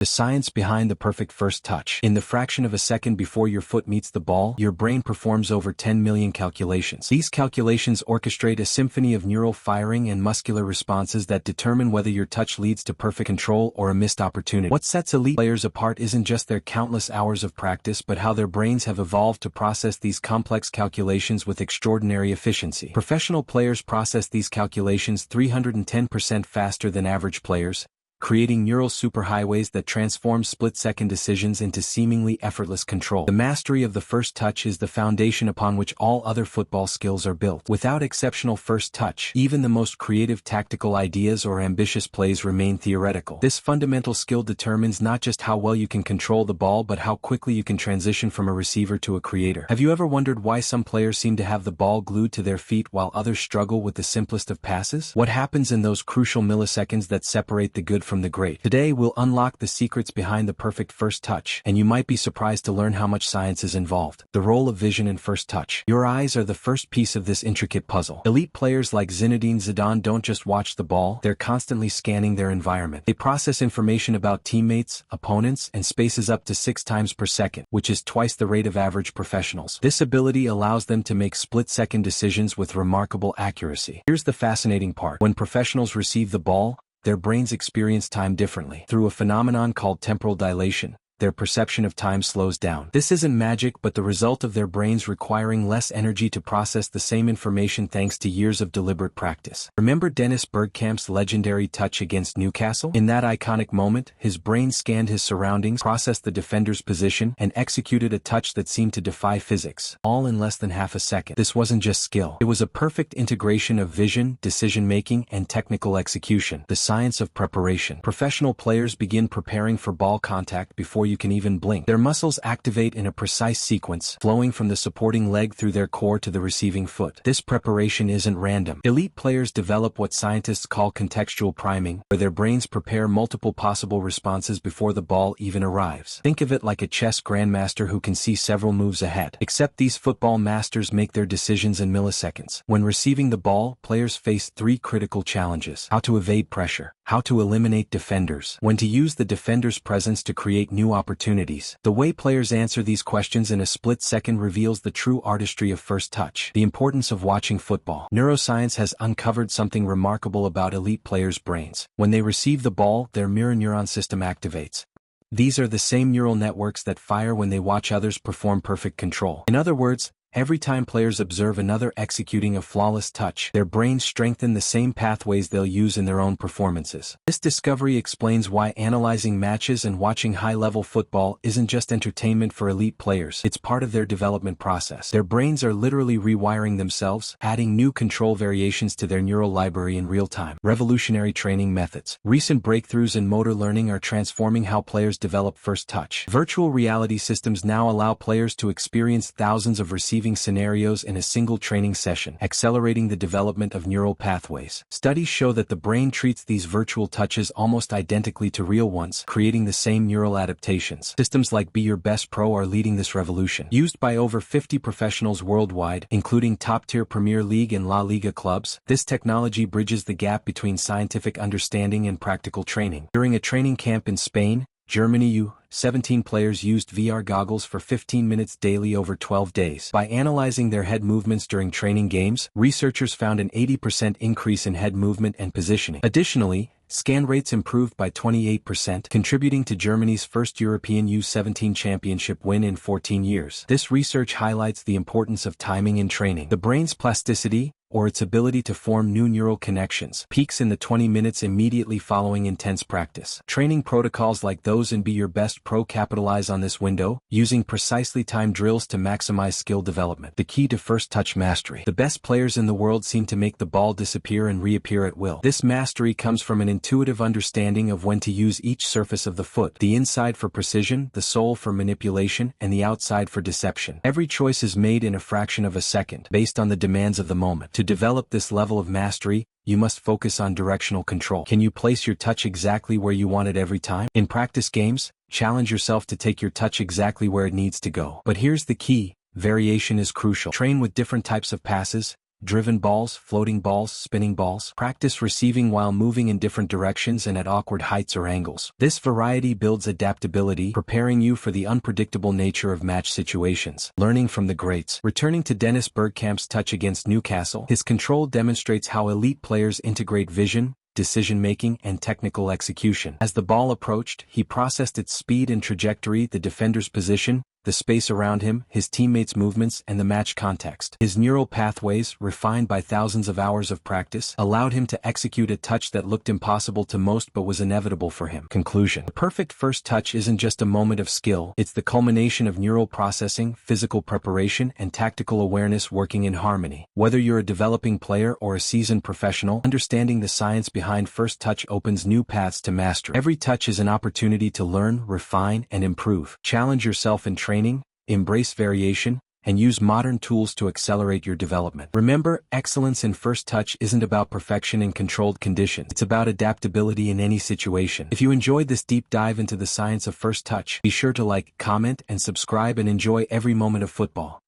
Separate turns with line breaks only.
The science behind the perfect first touch. In the fraction of a second before your foot meets the ball, your brain performs over 10 million calculations. These calculations orchestrate a symphony of neural firing and muscular responses that determine whether your touch leads to perfect control or a missed opportunity. What sets elite players apart isn't just their countless hours of practice, but how their brains have evolved to process these complex calculations with extraordinary efficiency. Professional players process these calculations 310% faster than average players, creating neural superhighways that transform split-second decisions into seemingly effortless control. The mastery of the first touch is the foundation upon which all other football skills are built. Without exceptional first touch, even the most creative tactical ideas or ambitious plays remain theoretical. This fundamental skill determines not just how well you can control the ball, but how quickly you can transition from a receiver to a creator. Have you ever wondered why some players seem to have the ball glued to their feet while others struggle with the simplest of passes? What happens in those crucial milliseconds that separate the good from the great? Today we'll unlock the secrets behind the perfect first touch, and you might be surprised to learn how much science is involved. The role of vision in first touch. Your eyes are the first piece of this intricate puzzle. Elite players like Zinedine Zidane don't just watch the ball, they're constantly scanning their environment. They process information about teammates, opponents, and spaces up to 6 times per second, which is twice the rate of average professionals. This ability allows them to make split-second decisions with remarkable accuracy. Here's the fascinating part. When professionals receive the ball, their brains experience time differently. Through a phenomenon called temporal dilation, their perception of time slows down. This isn't magic, but the result of their brains requiring less energy to process the same information thanks to years of deliberate practice. Remember Dennis Bergkamp's legendary touch against Newcastle? In that iconic moment, his brain scanned his surroundings, processed the defender's position, and executed a touch that seemed to defy physics, all in less than half a second. This wasn't just skill. It was a perfect integration of vision, decision-making, and technical execution, the science of preparation. Professional players begin preparing for ball contact before you can even blink. Their muscles activate in a precise sequence, flowing from the supporting leg through their core to the receiving foot. This preparation isn't random. Elite players develop what scientists call contextual priming, where their brains prepare multiple possible responses before the ball even arrives. Think of it like a chess grandmaster who can see several moves ahead. Except these football masters make their decisions in milliseconds. When receiving the ball, players face 3 critical challenges: how to evade pressure, how to eliminate defenders, when to use the defender's presence to create new opportunities. The way players answer these questions in a split second reveals the true artistry of first touch. The importance of watching football. Neuroscience has uncovered something remarkable about elite players' brains. When they receive the ball, their mirror neuron system activates. These are the same neural networks that fire when they watch others perform perfect control. In other words, every time players observe another executing a flawless touch, their brains strengthen the same pathways they'll use in their own performances. This discovery explains why analyzing matches and watching high-level football isn't just entertainment for elite players, it's part of their development process. Their brains are literally rewiring themselves, adding new control variations to their neural library in real time. Revolutionary training methods. Recent breakthroughs in motor learning are transforming how players develop first touch. Virtual reality systems now allow players to experience thousands of receiving scenarios in a single training session, accelerating the development of neural pathways. Studies show that the brain treats these virtual touches almost identically to real ones, creating the same neural adaptations. Systems like Be Your Best Pro are leading this revolution. Used by over 50 professionals worldwide, including top-tier Premier League and La Liga clubs, this technology bridges the gap between scientific understanding and practical training. During a training camp in Spain, Germany, 17 players used VR goggles for 15 minutes daily over 12 days. By analyzing their head movements during training games, researchers found an 80% increase in head movement and positioning. Additionally, scan rates improved by 28%, contributing to Germany's first European U17 championship win in 14 years. This research highlights the importance of timing in training. The brain's plasticity, or its ability to form new neural connections, peaks in the 20 minutes immediately following intense practice. Training protocols like those in Be Your Best Pro capitalize on this window, using precisely timed drills to maximize skill development. The key to first touch mastery. The best players in the world seem to make the ball disappear and reappear at will. This mastery comes from an intuitive understanding of when to use each surface of the foot, the inside for precision, the sole for manipulation, and the outside for deception. Every choice is made in a fraction of a second, based on the demands of the moment. To develop this level of mastery, you must focus on directional control. Can you place your touch exactly where you want it every time? In practice games, challenge yourself to take your touch exactly where it needs to go. But here's the key: variation is crucial. Train with different types of passes, driven balls, floating balls, spinning balls. Practice receiving while moving in different directions and at awkward heights or angles. This variety builds adaptability, preparing you for the unpredictable nature of match situations. Learning from the greats. Returning to Dennis Bergkamp's touch against Newcastle, his control demonstrates how elite players integrate vision, decision-making, and technical execution. As the ball approached, he processed its speed and trajectory, the defender's position, the space around him, his teammates' movements, and the match context. His neural pathways, refined by thousands of hours of practice, allowed him to execute a touch that looked impossible to most but was inevitable for him. Conclusion. The perfect first touch isn't just a moment of skill, it's the culmination of neural processing, physical preparation, and tactical awareness working in harmony. Whether you're a developing player or a seasoned professional, understanding the science behind first touch opens new paths to mastery. Every touch is an opportunity to learn, refine, and improve. Challenge yourself in training, embrace variation, and use modern tools to accelerate your development. Remember, excellence in first touch isn't about perfection in controlled conditions. It's about adaptability in any situation. If you enjoyed this deep dive into the science of first touch, be sure to like, comment, and subscribe and enjoy every moment of football.